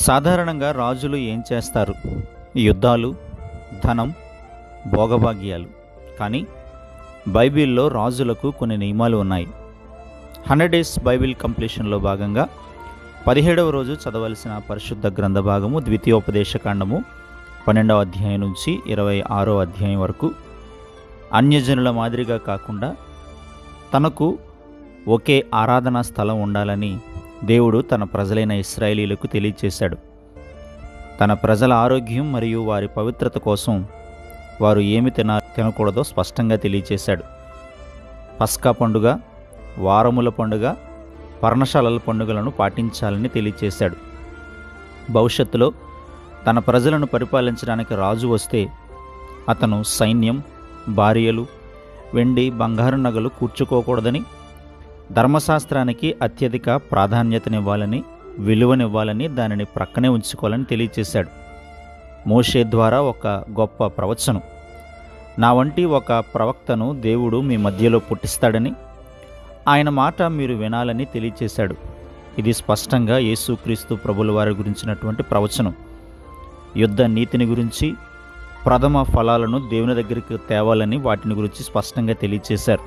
సాధారణంగా రాజులు ఏం చేస్తారు? యుద్ధాలు, ధనం, భోగభాగ్యాలు. కానీ బైబిల్లో రాజులకు కొన్ని నియమాలు ఉన్నాయి. 100 డేస్ బైబిల్ కంప్లీషన్లో భాగంగా 17వ రోజు చదవలసిన పరిశుద్ధ గ్రంథ భాగము ద్వితీయోపదేశకాండము 12వ అధ్యాయం నుంచి 26వ అధ్యాయం వరకు. అన్యజనుల మాదిరిగా కాకుండా తనకు ఒకే ఆరాధనా స్థలం ఉండాలని దేవుడు తన ప్రజలైన ఇశ్రాయేలీయులకు తెలియచేశాడు. తన ప్రజల ఆరోగ్యం మరియు వారి పవిత్రత కోసం వారు ఏమి తినకూడదో స్పష్టంగా తెలియచేశాడు. పస్కా పండుగ, వారముల పండుగ, పర్ణశాలల పండుగలను పాటించాలని తెలియచేశాడు. భవిష్యత్తులో తన ప్రజలను పరిపాలించడానికి రాజు వస్తే అతను సైన్యం, భార్యలు, వెండి, బంగారు నగలు కూర్చుకోకూడదని, ధర్మశాస్త్రానికి అత్యధిక ప్రాధాన్యతనివ్వాలని, విలువనివ్వాలని, దానిని ప్రక్కనే ఉంచుకోవాలని తెలియచేశాడు. మోషే ద్వారా ఒక గొప్ప ప్రవచనం, నా వంటి ఒక ప్రవక్తను దేవుడు మీ మధ్యలో పుట్టిస్తాడని, ఆయన మాట మీరు వినాలని తెలియచేశాడు. ఇది స్పష్టంగా యేసుక్రీస్తు ప్రభుల వారి గురించినటువంటి ప్రవచనం. యుద్ధ నీతిని గురించి, ప్రథమ ఫలాలను దేవుని దగ్గరికి తేవాలని వాటిని గురించి స్పష్టంగా తెలియచేశారు.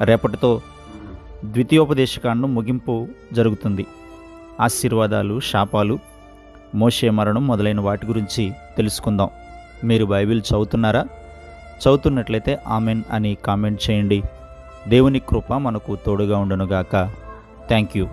రేపటితో ద్వితీయోపదేశకాండం ముగింపు జరుగుతుంది. ఆశీర్వాదాలు, శాపాలు, మోషే మరణం మొదలైన వాటి గురించి తెలుసుకుందాం. మీరు బైబిల్ చదువుతున్నారా? చదువుతున్నట్లయితే ఆమెన్ అని కామెంట్ చేయండి. దేవుని కృప మనకు తోడుగా ఉండునుగాక. Thank you.